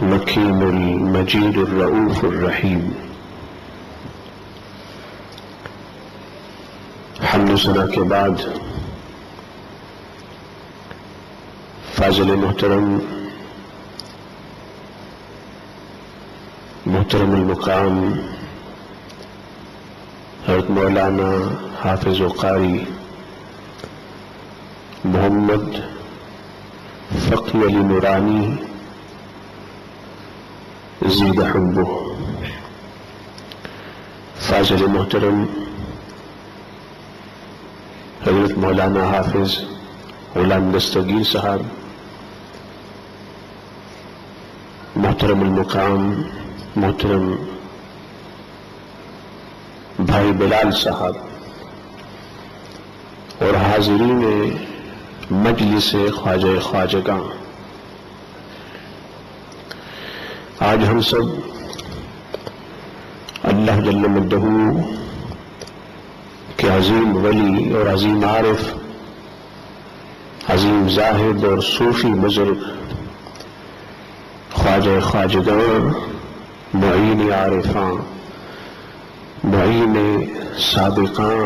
المكين المجيد الرؤوف الرحيم. حمد و ثنا کے بعد فاضل محترم المقام حضرت مولانا حافظ و قاری محمد فقی علی نورانی زید حبہ، فاضل محترم حضرت مولانا حافظ غلام دستگیر صاحب، محترم المقام محترم بھائی بلال صاحب اور حاضرین مجلس خواجہ خواجگاں، آج ہم سب اللہ جل مجدہ کے عظیم ولی اور عظیم عارف، عظیم زاہد اور صوفی بزرگ خواجہ خواجگاں، معین عارفاں، معین سابقاں،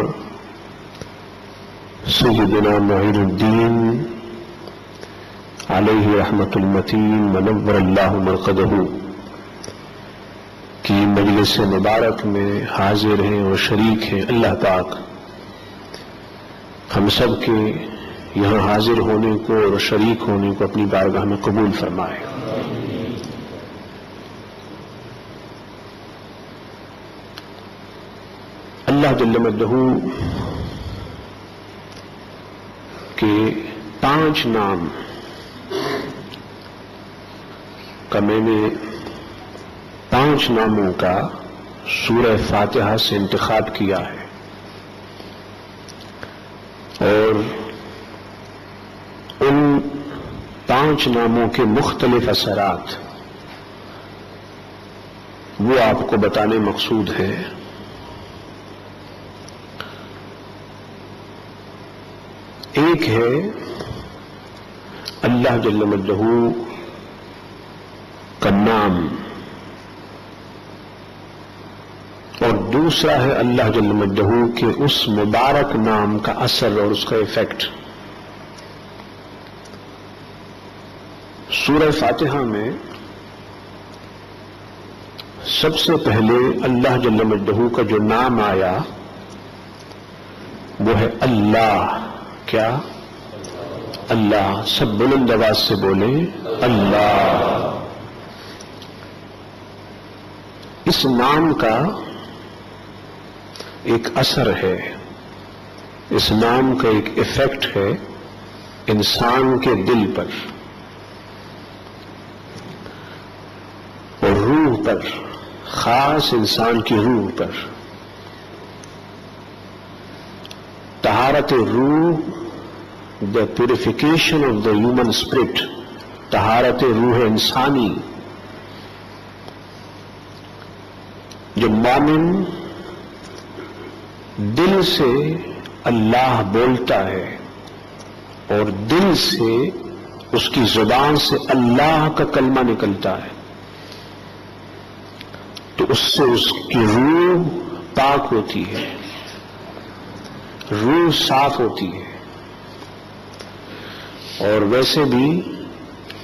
سیدنا معین الدین علیہ رحمت المتین منور اللہ مرقدہ کی مجلس مبارک میں حاضر ہیں اور شریک ہیں. اللہ پاک ہم سب کے یہاں حاضر ہونے کو اور شریک ہونے کو اپنی بارگاہ میں قبول فرمائے. اللہ جل مجدہ کے 5 نام کا میں نے 5 ناموں کا سورہ فاتحہ سے انتخاب کیا ہے اور ان 5 ناموں کے مختلف اثرات وہ آپ کو بتانے مقصود ہے. ایک ہے اللہ جل مجدہ کا نام اور دوسرا ہے اللہ جل مجدہ کے اس مبارک نام کا اثر اور اس کا ایفیکٹ. سورہ فاتحہ میں سب سے پہلے اللہ جل مجدہ کا جو نام آیا وہ ہے اللہ. کیا؟ اللہ. سب بلند آواز سے بولیں اللہ. اس نام کا ایک اثر ہے، اس نام کا ایک ایفیکٹ ہے انسان کے دل پر اور روح پر، خاص انسان کی روح پر. طہارت روح، the purification of the human spirit، طہارت روح انسانی. جو مومن دل سے اللہ بولتا ہے اور دل سے اس کی زبان سے اللہ کا کلمہ نکلتا ہے تو اس سے اس کی روح پاک ہوتی ہے، روح صاف ہوتی ہے. اور ویسے بھی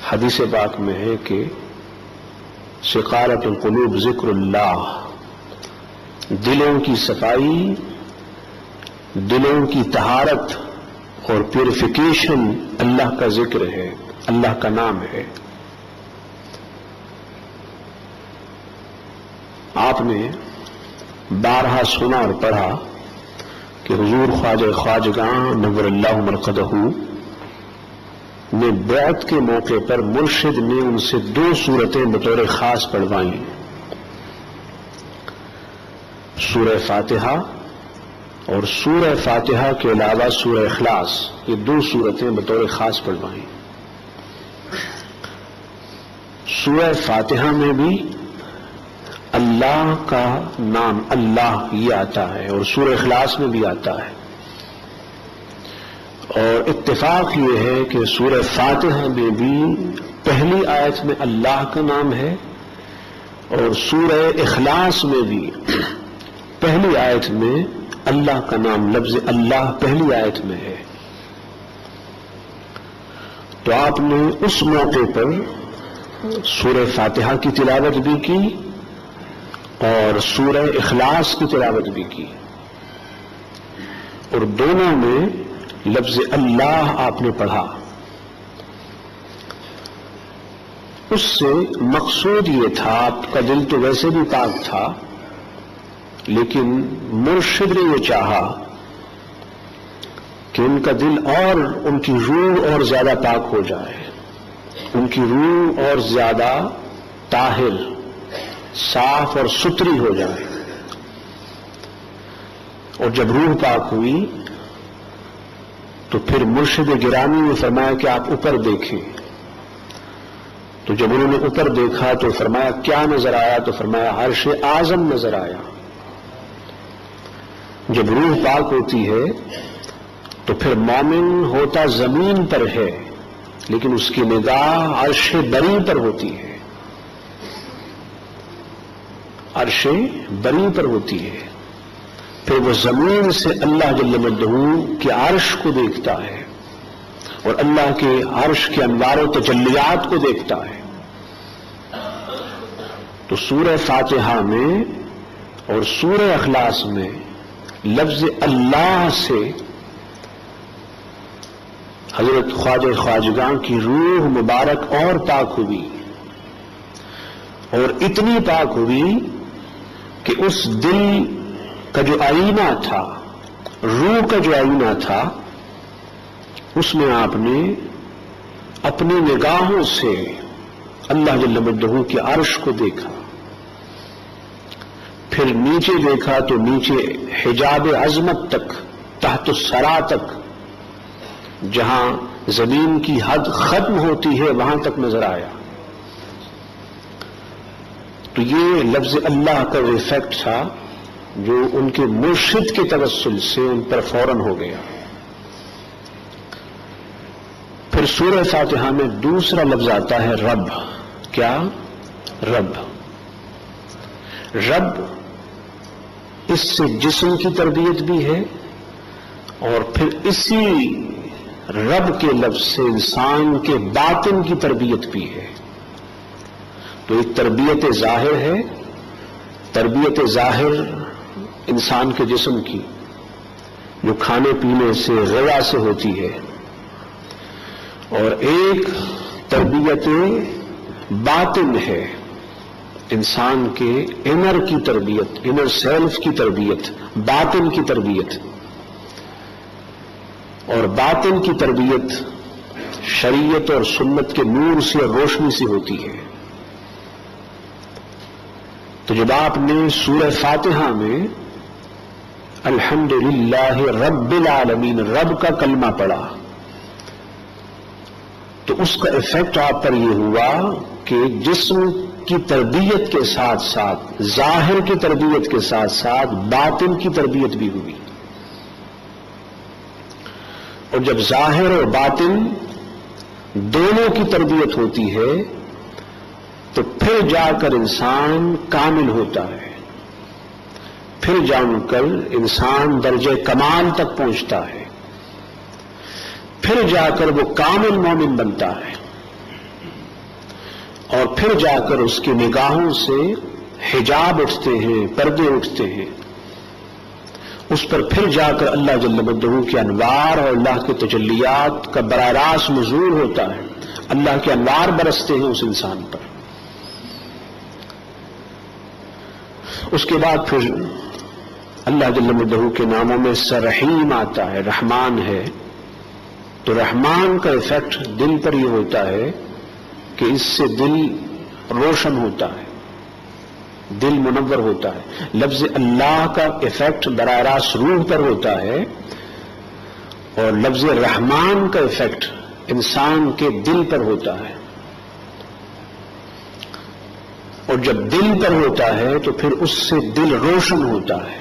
حدیث پاک میں ہے کہ سقالۃ القلوب ذکر اللہ، دلوں کی صفائی، دلوں کی طہارت اور پیوریفیکیشن اللہ کا ذکر ہے، اللہ کا نام ہے. آپ نے بارہا سنا اور پڑھا کہ حضور خواجہ خواجگاں نور اللہ مرقدہ نے بیعت کے موقع پر مرشد نے ان سے 2 سورتیں بطور خاص پڑھوائیں، سورہ فاتحہ اور سورہ فاتحہ کے علاوہ سورہ اخلاص. یہ 2 سورتیں بطور خاص پڑھوائیں. سورہ فاتحہ میں بھی اللہ کا نام اللہ یہ آتا ہے اور سورہ اخلاص میں بھی آتا ہے. اور اتفاق یہ ہے کہ سورہ فاتحہ میں بھی پہلی آیت میں اللہ کا نام ہے اور سورہ اخلاص میں بھی پہلی آیت میں اللہ کا نام، لفظ اللہ پہلی آیت میں ہے. تو آپ نے اس موقع پر سورہ فاتحہ کی تلاوت بھی کی اور سورہ اخلاص کی تلاوت بھی کی، اور دونوں میں لفظ اللہ آپ نے پڑھا. اس سے مقصود یہ تھا، آپ کا دل تو ویسے بھی پاک تھا، لیکن مرشد نے یہ چاہا کہ ان کا دل اور ان کی روح اور زیادہ پاک ہو جائے، ان کی روح اور زیادہ طاہر، صاف اور ستھری ہو جائے. اور جب روح پاک ہوئی تو پھر مرشد گرامی نے فرمایا کہ آپ اوپر دیکھیں. تو جب انہوں نے اوپر دیکھا تو فرمایا کیا نظر آیا؟ تو فرمایا عرش اعظم نظر آیا. جب روح پاک ہوتی ہے تو پھر مومن ہوتا زمین پر ہے، لیکن اس کی نگاہ عرش بری پر ہوتی ہے، عرش بری پر ہوتی ہے. پھر وہ زمین سے اللہ جل مجدہ کے عرش کو دیکھتا ہے اور اللہ کے عرش کے انوار و تجلیات کو دیکھتا ہے. تو سورہ فاتحہ میں اور سورہ اخلاص میں لفظ اللہ سے حضرت خواجہ خواجگاں کی روح مبارک اور پاک ہوئی، اور اتنی پاک ہوئی کہ اس دل کا جو آئینہ تھا، روح کا جو آئینہ تھا، اس میں آپ نے اپنی نگاہوں سے اللہ جل مجدہ کے عرش کو دیکھا. پھر نیچے دیکھا تو نیچے حجاب عظمت تک، تحت الثری تک، جہاں زمین کی حد ختم ہوتی ہے وہاں تک نظر آیا. تو یہ لفظ اللہ کا وہ ایفیکٹ تھا جو ان کے مرشد کے توسل سے ان پر فوراً ہو گیا. پھر سورہ فاتحہ میں دوسرا لفظ آتا ہے رب. کیا؟ رب. رب اس سے جسم کی تربیت بھی ہے، اور پھر اسی رب کے لفظ سے انسان کے باطن کی تربیت بھی ہے. تو ایک تربیت ظاہر ہے، تربیت ظاہر انسان کے جسم کی جو کھانے پینے سے، غذا سے ہوتی ہے، اور ایک تربیت باطن ہے انسان کے انر کی تربیت، انر سیلف کی تربیت، باطن کی تربیت. اور باطن کی تربیت شریعت اور سنت کے نور سے اور روشنی سے ہوتی ہے. تو جب آپ نے سورہ فاتحہ میں الحمدللہ رب العالمین، رب کا کلمہ پڑھا، تو اس کا ایفیکٹ آپ پر یہ ہوا کہ جسم کی تربیت کے ساتھ ساتھ، ظاہر کی تربیت کے ساتھ ساتھ باطن کی تربیت بھی ہوئی. اور جب ظاہر اور باطن دونوں کی تربیت ہوتی ہے تو پھر جا کر انسان کامل ہوتا ہے، پھر جا کر انسان درجہ کمال تک پہنچتا ہے، پھر جا کر وہ کامل مومن بنتا ہے، اور پھر جا کر اس کی نگاہوں سے حجاب اٹھتے ہیں، پردے اٹھتے ہیں. اس پر پھر جا کر اللہ جل مجدہ کے انوار اور اللہ کے تجلیات کا براہ راست نزول ہوتا ہے، اللہ کے انوار برستے ہیں اس انسان پر. اس کے بعد پھر اللہ جل مجدہ کے ناموں میں سے رحیم آتا ہے، رحمان ہے. تو رحمان کا ایفیکٹ دل پر یہ ہوتا ہے کہ اس سے دل روشن ہوتا ہے، دل منور ہوتا ہے. لفظ اللہ کا ایفیکٹ براہ راست روح پر ہوتا ہے، اور لفظ رحمان کا ایفیکٹ انسان کے دل پر ہوتا ہے. اور جب دل پر ہوتا ہے تو پھر اس سے دل روشن ہوتا ہے،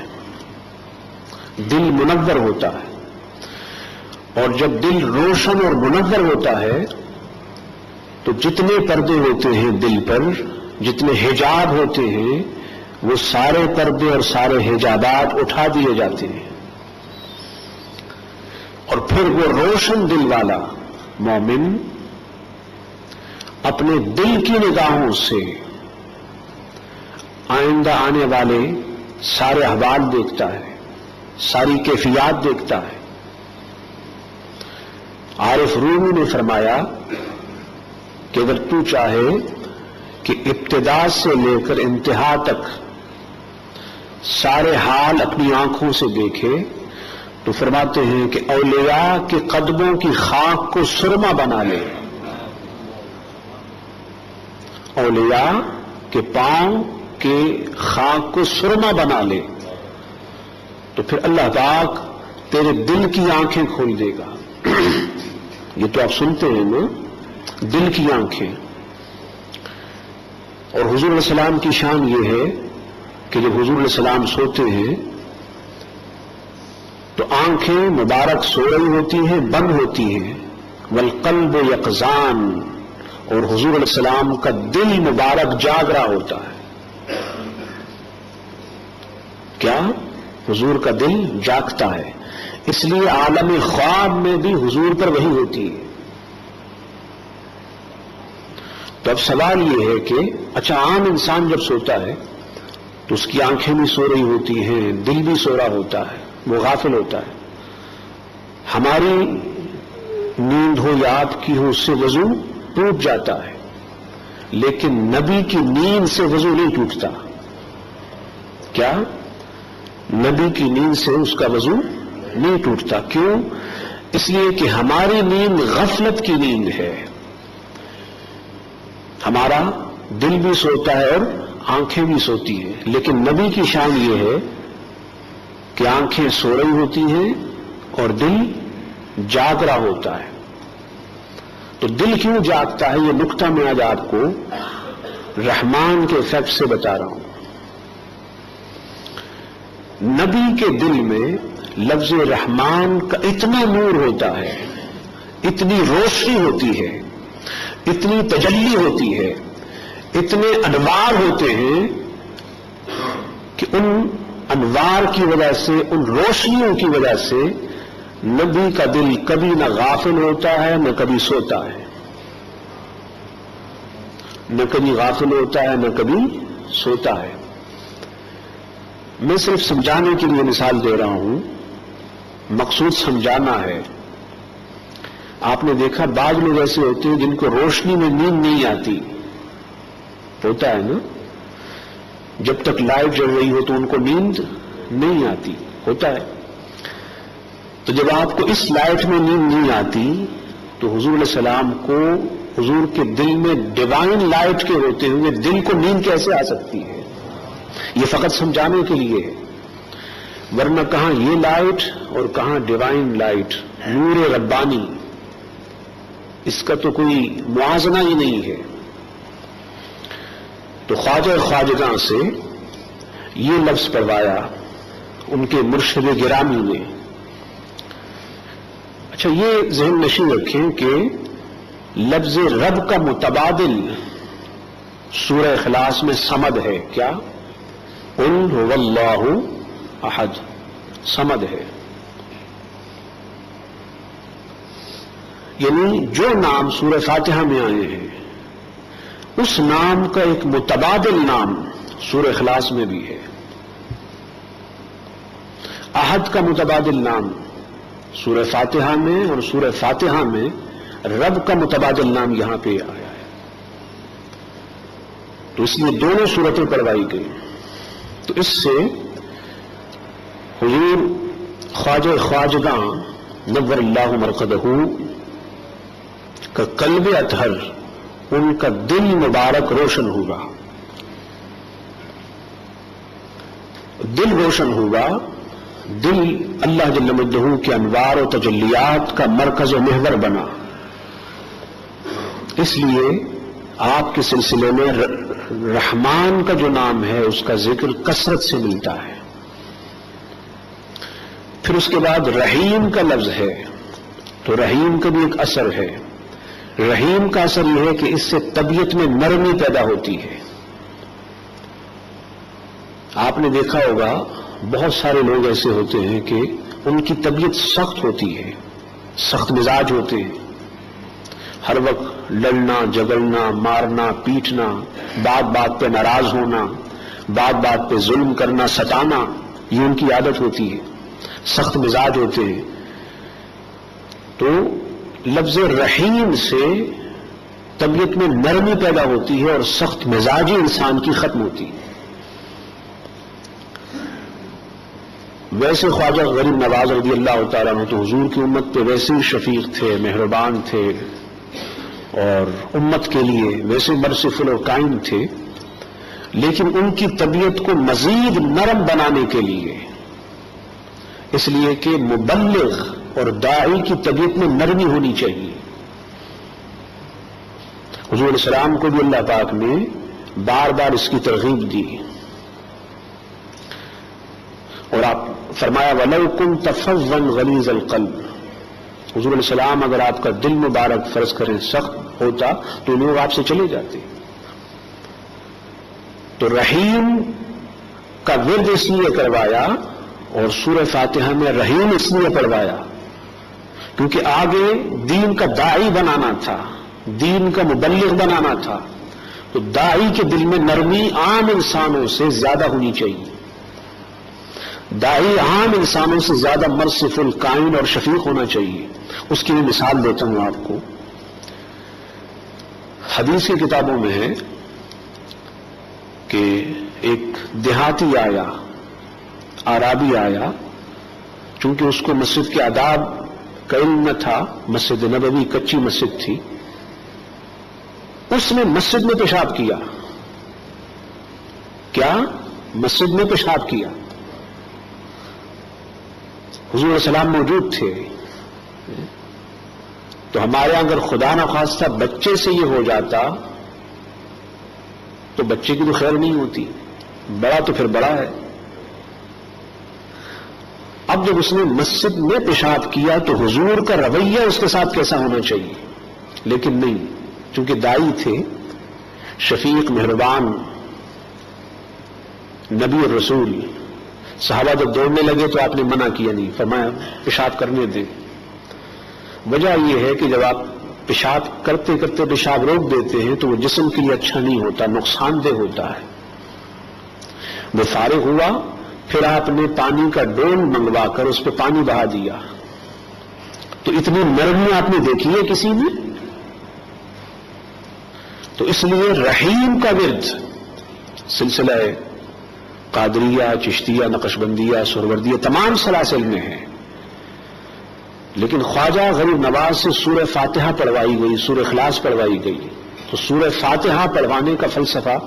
دل منور ہوتا ہے. اور جب دل روشن اور منور ہوتا ہے تو جتنے پردے ہوتے ہیں دل پر، جتنے حجاب ہوتے ہیں، وہ سارے پردے اور سارے حجابات اٹھا دیے جاتے ہیں، اور پھر وہ روشن دل والا مومن اپنے دل کی نگاہوں سے آئندہ آنے والے سارے احوال دیکھتا ہے، ساری کیفیات دیکھتا ہے۔ عارف رومی نے فرمایا کہ اگر تو چاہے کہ ابتدا سے لے کر انتہا تک سارے حال اپنی آنکھوں سے دیکھے تو فرماتے ہیں کہ اولیاء کے قدموں کی خاک کو سرما بنا لے، اولیاء کے پاؤں کے خاک کو سرما بنا لے، تو پھر اللہ پاک تیرے دل کی آنکھیں کھول دے گا۔ یہ تو آپ سنتے ہیں نا، دل کی آنکھیں۔ اور حضور علیہ السلام کی شان یہ ہے کہ جب حضور علیہ السلام سوتے ہیں تو آنکھیں مبارک سو رہی ہوتی ہیں، بند ہوتی ہیں، والقلب یقظان، اور حضور علیہ السلام کا دل مبارک جاگ رہا ہوتا ہے۔ کیا؟ حضور کا دل جاگتا ہے، اس لیے عالم خواب میں بھی حضور پر وحی ہوتی ہے۔ تو اب سوال یہ ہے کہ اچھا عام انسان جب سوتا ہے تو اس کی آنکھیں بھی سو رہی ہوتی ہیں، دل بھی سو رہا ہوتا ہے، وہ غافل ہوتا ہے۔ ہماری نیند ہو یا آپ کی ہو، اس سے وضو ٹوٹ جاتا ہے، لیکن نبی کی نیند سے وضو نہیں ٹوٹتا۔ کیا؟ نبی کی نیند سے اس کا وضو نہیں ٹوٹتا۔ کیوں؟ اس لیے کہ ہماری نیند غفلت کی نیند ہے، ہمارا دل بھی سوتا ہے اور آنکھیں بھی سوتی ہیں، لیکن نبی کی شان یہ ہے کہ آنکھیں سو رہی ہوتی ہیں اور دل جاگ رہا ہوتا ہے۔ تو دل کیوں جاگتا ہے، یہ نقطہ میں آج آپ کو رحمان کے ایفیکٹ سے بتا رہا ہوں۔ نبی کے دل میں لفظ رحمان کا اتنا نور ہوتا ہے، اتنی روشنی ہوتی ہے، اتنی تجلی ہوتی ہے، اتنے انوار ہوتے ہیں کہ ان انوار کی وجہ سے، ان روشنیوں کی وجہ سے نبی کا دل کبھی نہ غافل ہوتا ہے نہ کبھی سوتا ہے، نہ کبھی غافل ہوتا ہے نہ کبھی سوتا ہے۔ میں صرف سمجھانے کے لیے مثال دے رہا ہوں، مقصود سمجھانا ہے۔ آپ نے دیکھا بعض لوگ ایسے ہوتے ہیں جن کو روشنی میں نیند نہیں آتی، ہوتا ہے نا، جب تک لائٹ جل رہی ہو تو ان کو نیند نہیں آتی، ہوتا ہے۔ تو جب آپ کو اس لائٹ میں نیند نہیں آتی تو حضور علیہ السلام کو حضور کے دل میں ڈیوائن لائٹ کے ہوتے ہوئے دل کو نیند کیسے آ سکتی ہے؟ یہ فقط سمجھانے کے لیے ہے، ورنہ کہاں یہ لائٹ اور کہاں ڈیوائن لائٹ، نور ربانی، اس کا تو کوئی موازنہ ہی نہیں ہے۔ تو خواجہ خواجگاں سے یہ لفظ پڑھوایا ان کے مرشد گرامی نے۔ اچھا یہ ذہن نشین رکھیں کہ لفظ رب کا متبادل سورہ اخلاص میں صمد ہے۔ کیا؟ قل هو اللہ احد، صمد ہے، یعنی جو نام سورہ فاتحہ میں آئے ہیں اس نام کا ایک متبادل نام سورہ اخلاص میں بھی ہے۔ احد کا متبادل نام سورہ فاتحہ میں، اور سورہ فاتحہ میں رب کا متبادل نام یہاں پہ آیا ہے، تو اس لیے دونوں صورتیں پڑھوائی گئی۔ تو اس سے حضور خواجہ خواجگاں نور اللہ مرقدہ کا قلب اطہر، ان کا دل مبارک روشن ہوگا، دل روشن ہوگا، دل اللہ جل مجدہ کے انوار و تجلیات کا مرکز و محور بنا۔ اس لیے آپ کے سلسلے میں رحمان کا جو نام ہے اس کا ذکر کثرت سے ملتا ہے۔ پھر اس کے بعد رحیم کا لفظ ہے، تو رحیم کا بھی ایک اثر ہے۔ رحیم کا اثر یہ ہے کہ اس سے طبیعت میں نرمی پیدا ہوتی ہے. آپ نے دیکھا ہوگا بہت سارے لوگ ایسے ہوتے ہیں کہ ان کی طبیعت سخت ہوتی ہے، سخت مزاج ہوتے ہیں، ہر وقت لڑنا جھگڑنا مارنا پیٹنا، بات بات پہ ناراض ہونا، بات بات پہ ظلم کرنا ستانا، یہ ان کی عادت ہوتی ہے، سخت مزاج ہوتے ہیں. تو لفظ رحیم سے طبیعت میں نرمی پیدا ہوتی ہے اور سخت مزاجی انسان کی ختم ہوتی ہے. ویسے خواجہ غریب نواز رضی اللہ تعالیٰ عنہ تو حضور کی امت پہ ویسے ہی شفیق تھے، مہربان تھے اور امت کے لیے ویسے مرسیفل اور قائم تھے، لیکن ان کی طبیعت کو مزید نرم بنانے کے لیے، اس لیے کہ مبلغ اور داعی کی طبیعت میں نرمی ہونی چاہیے. حضور علیہ السلام کو بھی اللہ پاک نے بار بار اس کی ترغیب دی اور آپ فرمایا وَلَوْ كُنْتَ فَظًّا غَلِيظَ الْقَلْبِ. حضور علیہ السلام اگر آپ کا دل مبارک فرض کریں سخت ہوتا تو لوگ آپ سے چلے جاتے. تو رحیم کا ورد اس لیے کروایا اور سورہ فاتحہ میں رحیم اس لیے پڑھوایا کیونکہ آگے دین کا داعی بنانا تھا، دین کا مبلغ بنانا تھا. تو داعی کے دل میں نرمی عام انسانوں سے زیادہ ہونی چاہیے، داعی عام انسانوں سے زیادہ مرسیفل قائم اور شفیق ہونا چاہیے. اس کی بھی مثال دیتا ہوں آپ کو. حدیث کی کتابوں میں ہے کہ ایک دیہاتی آیا، اعرابی آیا، چونکہ اس کو مسجد کے آداب کا علم نہ تھا، مسجد نبوی کچی مسجد تھی، اس نے مسجد میں پیشاب کیا. کیا؟ مسجد میں پیشاب کیا. حضور علیہ السلام موجود تھے. تو ہمارے اگر خدا نخواستہ بچے سے یہ ہو جاتا تو بچے کی تو خیر نہیں ہوتی، بڑا تو پھر بڑا ہے. اب جب اس نے مسجد میں پیشاب کیا تو حضور کا رویہ اس کے ساتھ کیسا ہونا چاہیے؟ لیکن نہیں، چونکہ داعی تھے، شفیق مہربان نبی اور رسول. صحابہ جب دوڑنے لگے تو آپ نے منع کیا نہیں، فرمایا پیشاب کرنے دیں. وجہ یہ ہے کہ جب آپ پیشاب کرتے کرتے پیشاب روک دیتے ہیں تو وہ جسم کے لیے اچھا نہیں ہوتا، نقصان دہ ہوتا ہے. وہ فارغ ہوا، پھر آپ نے پانی کا ڈول منگوا کر اس پہ پانی بہا دیا. تو اتنی نرمی آپ نے دیکھی ہے کسی میں؟ تو اس لیے رحیم کا ورد سلسلہ قادریہ، چشتیہ، نقشبندیہ، سہروردیہ تمام سلاسل میں ہے. لیکن خواجہ غریب نواز سے سورہ فاتحہ پڑھوائی گئی، سورہ اخلاص پڑھوائی گئی. تو سورہ فاتحہ پڑھوانے کا فلسفہ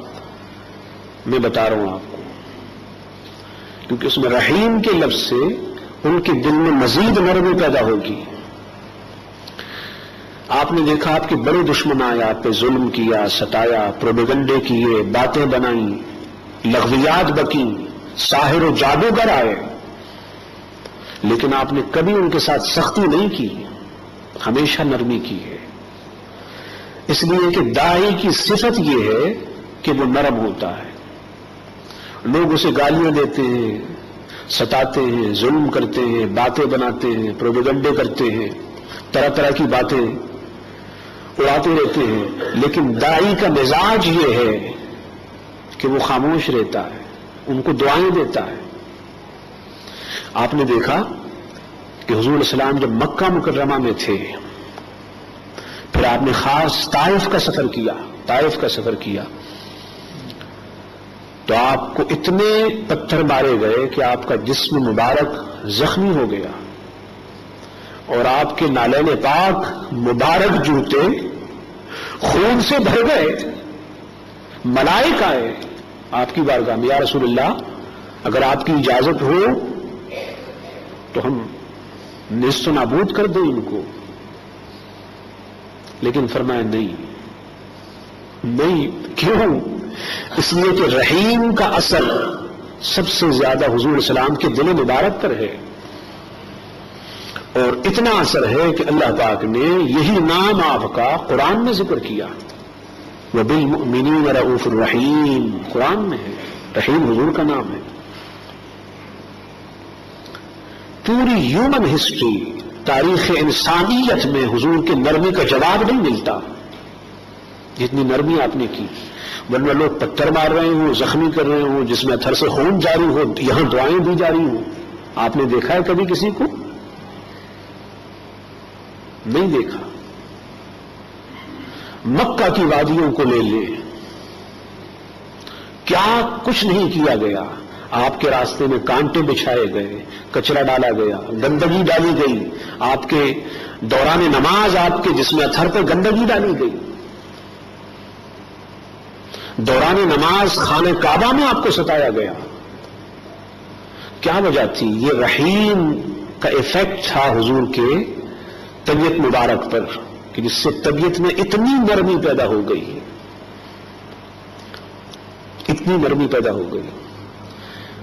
میں بتا رہا ہوں آپ کو، کیونکہ اس میں رحیم کے لفظ سے ان کے دل میں مزید نرمی پیدا ہوگی. آپ نے دیکھا آپ کے بڑے دشمن آئے، آپ پہ ظلم کیا، ستایا، پروپیگنڈے کیے، باتیں بنائیں، لغویات بکیں، ساحر و جادوگر آئے، لیکن آپ نے کبھی ان کے ساتھ سختی نہیں کی، ہمیشہ نرمی کی ہے. اس لیے کہ داعی کی صفت یہ ہے کہ وہ نرم ہوتا ہے. لوگ اسے گالیاں دیتے ہیں، ستاتے ہیں، ظلم کرتے ہیں، باتیں بناتے ہیں، پروپیگنڈے کرتے ہیں، طرح طرح کی باتیں اڑاتے رہتے ہیں، لیکن داعی کا مزاج یہ ہے کہ وہ خاموش رہتا ہے، ان کو دعائیں دیتا ہے. آپ نے دیکھا کہ حضور علیہ السلام جب مکہ مکرمہ میں تھے، پھر آپ نے خاص طائف کا سفر کیا، تو آپ کو اتنے پتھر مارے گئے کہ آپ کا جسم مبارک زخمی ہو گیا اور آپ کے نالین پاک مبارک جوتے خون سے بھر گئے. ملائک آئے آپ کی بارگاہ میں، یا رسول اللہ اگر آپ کی اجازت ہو تو ہم نیست و نابود کر دیں ان کو. لیکن فرمایا نہیں. کیوں؟ اس لیے کہ رحیم کا اثر سب سے زیادہ حضور علیہ السلام کے دل مبارک پر ہے. اور اتنا اثر ہے کہ اللہ پاک نے یہی نام آپ کا قرآن میں ذکر کیا، وَبِالْمُؤْمِنِينَ رَءُوفٌ رَحِيمٌ، قرآن میں ہے، رحیم حضور کا نام ہے۔ پوری ہیومن ہسٹری، تاریخ انسانیت میں حضور کی نرمی کا جواب نہیں ملتا جتنی نرمی آپ نے کی، ورنہ لوگ پتھر مار رہے ہوں، زخمی کر رہے ہوں، جس میں تھر سے خون جاری ہو، یہاں دعائیں دی جا رہی ہوں، آپ نے دیکھا ہے کبھی کسی کو؟ نہیں دیکھا۔ مکہ کی وادیوں کو لے لیں، کیا کچھ نہیں کیا گیا، آپ کے راستے میں کانٹے بچھائے گئے، کچرا ڈالا گیا، گندگی ڈالی گئی، آپ کے دوران نماز آپ کے جسم اطہر پر گندگی ڈالی گئی، دوران نماز خانہ کعبہ میں آپ کو ستایا گیا۔ کیا وجہ تھی؟ یہ رحیم کا ایفیکٹ تھا حضور کے طبیعت مبارک پر، کہ جس سے طبیعت میں اتنی نرمی پیدا ہو گئی، اتنی نرمی پیدا ہو گئی۔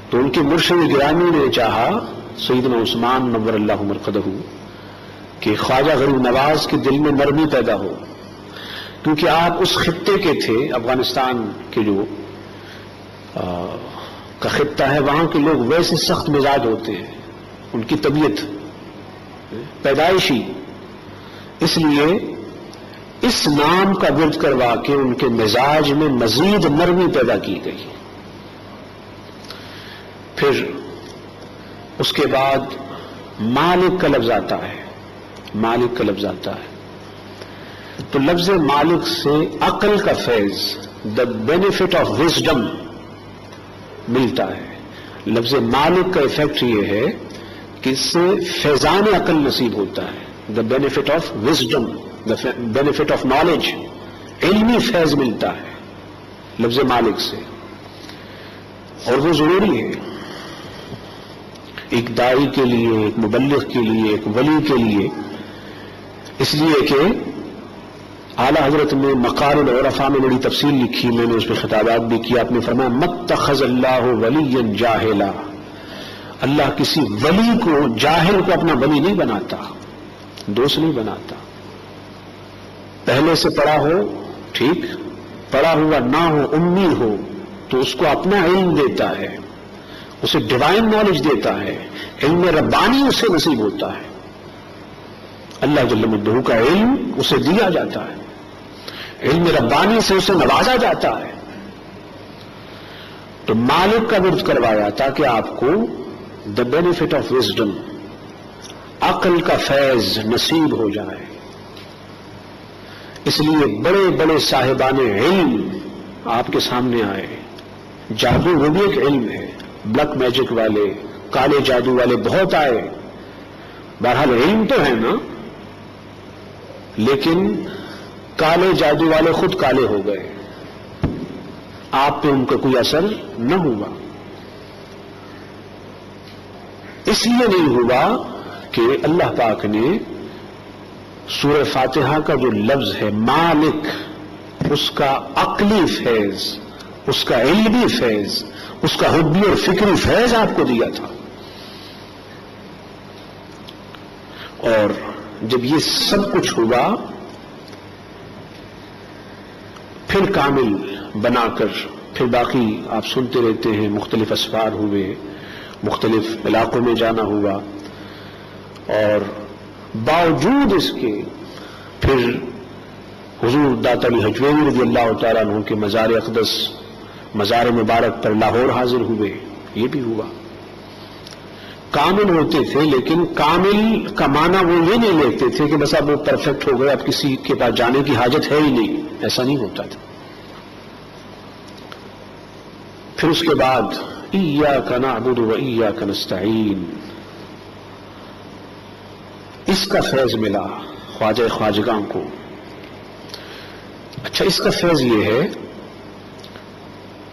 تو ان کے مرشد گرامی نے چاہا، سیدنا عثمان نور اللہ مرقدہ، کہ خواجہ غریب نواز کے دل میں نرمی پیدا ہو، کیونکہ آپ اس خطے کے تھے، افغانستان کے جو کا خطہ ہے، وہاں کے لوگ ویسے سخت مزاج ہوتے ہیں، ان کی طبیعت پیدائشی، اس لیے اس نام کا ورد کروا کے ان کے مزاج میں مزید نرمی پیدا کی گئی۔ پھر اس کے بعد مالک کا لفظ آتا ہے، مالک کا لفظ آتا ہے، تو لفظ مالک سے عقل کا فیض، دا بینیفٹ آف وزڈم ملتا ہے۔ لفظ مالک کا ایفیکٹ یہ ہے کہ اس سے فیضان عقل نصیب ہوتا ہے، the benefit of wisdom, the benefit of knowledge, علمی فیض ملتا ہے لفظ مالک سے، اور وہ ضروری ہے ایک داعی کے لیے، ایک مبلغ کے لیے، ایک ولی کے لیے، اس لیے کہ اعلیٰ حضرت نے مقال العرفاء میں بڑی تفصیل لکھی، میں نے اس پہ خطابات بھی کیا، آپ نے فرمایا متخذ اللہ ولیا جاہلا، اللہ کسی ولی کو، جاہل کو اپنا ولی نہیں بناتا، دوست نہیں بناتا۔ پہلے سے پڑھا ہو ٹھیک، پڑھا ہوا نہ ہو، امی ہو، تو اس کو اپنا علم دیتا ہے، اسے ڈیوائن نالج دیتا ہے، علم ربانی اسے نصیب ہوتا ہے، اللہ جل مجدہ کا علم اسے دیا جاتا ہے، علم ربانی سے اسے نوازا جاتا ہے۔ تو مالک کا ورد کروایا تاکہ آپ کو دا بینیفٹ آف وزڈم، عقل کا فیض نصیب ہو جائے۔ اس لیے بڑے بڑے صاحبان علم آپ کے سامنے آئے، جادو وہ بھی ایک علم ہے، بلیک میجک والے، کالے جادو والے بہت آئے، بہرحال علم تو ہے نا، لیکن کالے جادو والے خود کالے ہو گئے، آپ پہ ان کا کوئی اثر نہ ہوا۔ اس لیے نہیں ہوا کہ اللہ پاک نے سورہ فاتحہ کا جو لفظ ہے مالک، اس کا عقلی فیض، اس کا علمی فیض، اس کا حبی اور فکری فیض آپ کو دیا تھا۔ اور جب یہ سب کچھ ہوا، پھر کامل بنا کر، پھر باقی آپ سنتے رہتے ہیں، مختلف اسفار ہوئے، مختلف علاقوں میں جانا ہوا، اور باوجود اس کے پھر حضور داتا علی حجویری رضی اللہ تعالیٰ عنہ کے مزار اقدس، مزار مبارک پر لاہور حاضر ہوئے، یہ بھی ہوا۔ کامل ہوتے تھے، لیکن کامل کا معنی وہ یہ نہیں لیتے تھے کہ بس اب وہ پرفیکٹ ہو گئے، اب کسی کے پاس جانے کی حاجت ہے ہی نہیں، ایسا نہیں ہوتا تھا۔ پھر اس کے بعد ایاک نعبد و ایاک نستعین، اس کا فیض ملا خواجہ خواجگاں کو۔ اچھا، اس کا فیض یہ ہے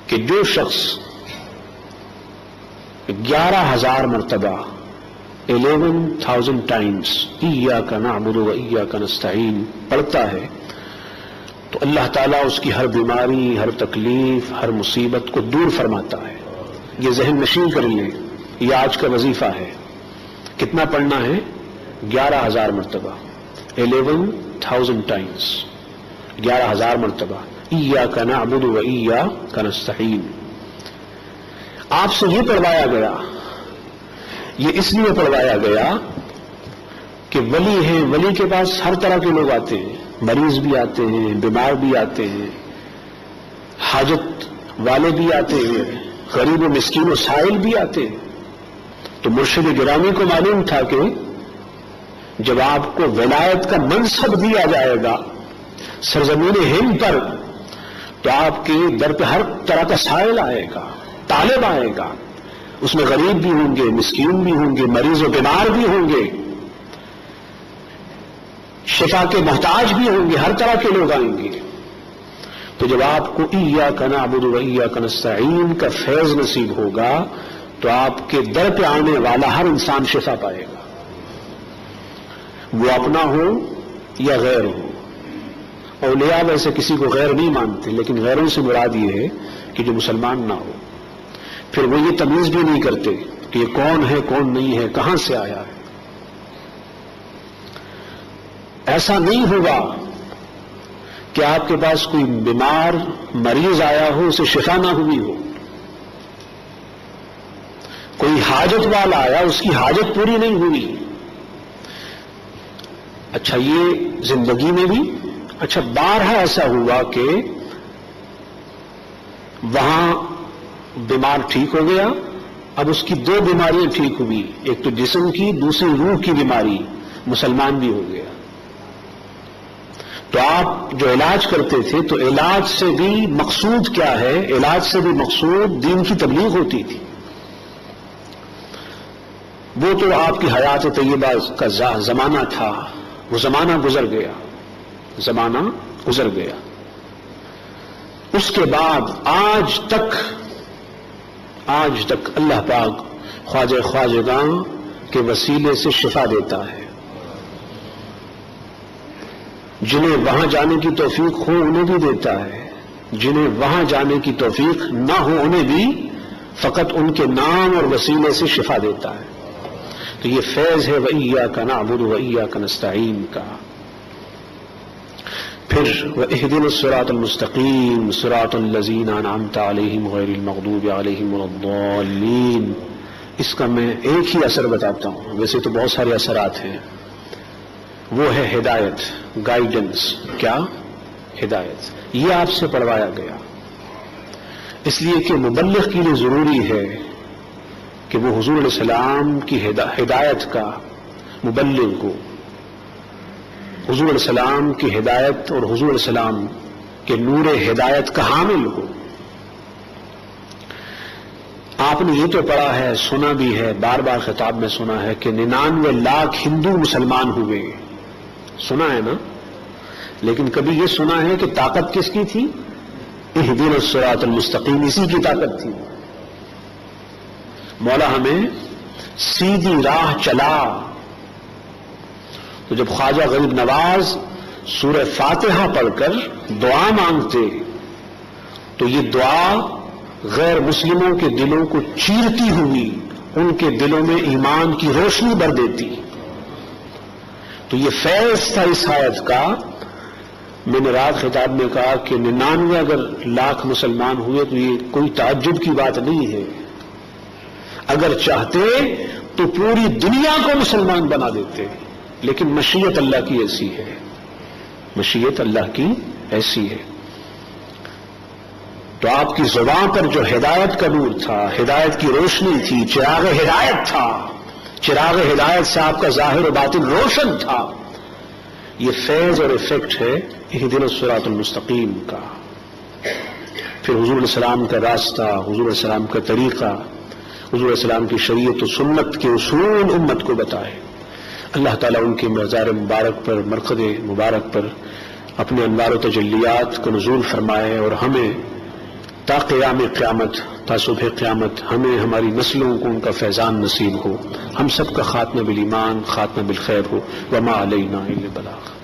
کہ جو شخص 11,000 مرتبہ 11,000 ٹائمز ایاک نعبد و ایاک نستعین پڑھتا ہے، تو اللہ تعالیٰ اس کی ہر بیماری، ہر تکلیف، ہر مصیبت کو دور فرماتا ہے۔ یہ ذہن نشین کر لیں، یہ آج کا وظیفہ ہے۔ کتنا پڑھنا ہے؟ 11,000 مرتبہ، 11,000 ٹائمز، 11,000 مرتبہ، ایاک نعبد و ایاک نستعین۔ آپ سے یہ پڑھوایا گیا، یہ اس لیے پڑھوایا گیا کہ ولی ہیں، ولی کے پاس ہر طرح کے لوگ آتے ہیں، مریض بھی آتے ہیں، بیمار بھی آتے ہیں، حاجت والے بھی آتے ہیں، غریب و مسکین و سائل بھی آتے ہیں۔ تو مرشد گرامی کو معلوم تھا کہ جب آپ کو ولایت کا منصب دیا جائے گا سرزمین ہند پر، تو آپ کے در پہ ہر طرح کا سائل آئے گا، طالب آئے گا، اس میں غریب بھی ہوں گے، مسکین بھی ہوں گے، مریض و بیمار بھی ہوں گے، شفا کے محتاج بھی ہوں گے، ہر طرح کے لوگ آئیں گے۔ تو جب آپ کو ایاک نعبد و ایاک نستعین کا فیض نصیب ہوگا تو آپ کے در پہ آنے والا ہر انسان شفا پائے گا، وہ اپنا ہو یا غیر ہو۔ اولیاء ویسے کسی کو غیر نہیں مانتے، لیکن غیروں سے مراد یہ ہے کہ جو مسلمان نہ ہو، پھر وہ یہ تمیز بھی نہیں کرتے کہ یہ کون ہے کون نہیں ہے، کہاں سے آیا ہے۔ ایسا نہیں ہوگا کہ آپ کے پاس کوئی بیمار مریض آیا ہو، اسے شفا نہ ہوئی ہو، کوئی حاجت والا آیا، اس کی حاجت پوری نہیں ہوئی۔ اچھا یہ زندگی میں بھی، اچھا بارہا ایسا ہوا کہ وہاں بیمار ٹھیک ہو گیا، اب اس کی 2 بیماریاں ٹھیک ہوئی، ایک تو جسم کی، دوسری روح کی بیماری، مسلمان بھی ہو گیا۔ تو آپ جو علاج کرتے تھے تو علاج سے بھی مقصود کیا ہے؟ علاج سے بھی مقصود دین کی تبلیغ ہوتی تھی۔ وہ تو آپ کی حیات طیبہ کا زمانہ تھا، وہ زمانہ گزر گیا، زمانہ گزر گیا۔ اس کے بعد آج تک اللہ پاک خواجہ خواجگاں کے وسیلے سے شفا دیتا ہے۔ جنہیں وہاں جانے کی توفیق ہو انہیں بھی دیتا ہے، جنہیں وہاں جانے کی توفیق نہ ہو انہیں بھی فقط ان کے نام اور وسیلے سے شفا دیتا ہے۔ تو یہ فیض ہے وَإِيَّاكَ نَعْبُدُ وَإِيَّاكَ نَسْتَعِينُ کا۔ پھر وَإِهْدِنَا الصِّرَاطَ الْمُسْتَقِيمَ صِرَاطَ الَّذِينَ أَنْعَمْتَ عَلَيْهِمْ غَيْرِ الْمَغْضُوبِ عَلَيْهِمْ وَلَا الضَّالِّينَ۔ اس کا میں ایک ہی اثر بتاتا ہوں، ویسے تو بہت سارے اثرات ہیں۔ وہ ہے ہدایت، گائیڈنس۔ کیا؟ ہدایت۔ یہ آپ سے پڑھوایا گیا، اس لیے کہ مبلغ کے لیے ضروری ہے کہ وہ حضور علیہ السلام کی ہدایت کا مبلغ ہو، حضور علیہ السلام کی ہدایت اور حضور علیہ السلام کے نور ہدایت کا حامل ہو۔ آپ نے یہ تو پڑھا ہے، سنا بھی ہے، بار بار خطاب میں سنا ہے کہ 99 لاکھ ہندو مسلمان ہوئے، سنا ہے نا؟ لیکن کبھی یہ سنا ہے کہ طاقت کس کی تھی؟ اہدنا الصراط المستقیم، اسی کی طاقت تھی۔ مولا ہمیں سیدھی راہ چلا۔ تو جب خواجہ غریب نواز سورہ فاتحہ پڑھ کر دعا مانگتے تو یہ دعا غیر مسلموں کے دلوں کو چیرتی ہوئی ان کے دلوں میں ایمان کی روشنی بھر دیتی۔ تو یہ فیض تھا اس آیت کا۔ میں نے رات خطاب میں کہا کہ 99 اگر لاکھ مسلمان ہوئے تو یہ کوئی تعجب کی بات نہیں ہے، اگر چاہتے تو پوری دنیا کو مسلمان بنا دیتے، لیکن مشیت اللہ کی ایسی ہے، مشیت اللہ کی ایسی ہے۔ تو آپ کی زبان پر جو ہدایت کا نور تھا، ہدایت کی روشنی تھی، چراغ ہدایت تھا، چراغ ہدایت سے آپ کا ظاہر و باطن روشن تھا، یہ فیض اور افیکٹ ہے اہدنا الصراط المستقیم کا۔ پھر حضور علیہ السلام کا راستہ، حضور علیہ السلام کا طریقہ، حضور علیہ السلام کی شریعت و سنت کے اصول امت کو بتائے۔ اللہ تعالیٰ ان کے مزار مبارک پر، مرقد مبارک پر اپنے انوار و تجلیات کو نزول فرمائے، اور ہمیں تا قیام قیامت، تا صبح قیامت ہمیں ہماری نسلوں کو ان کا فیضان نصیب ہو، ہم سب کا خاتمہ بالایمان، خاتمہ بالخیر ہو۔ وما علینا الا البلاغ۔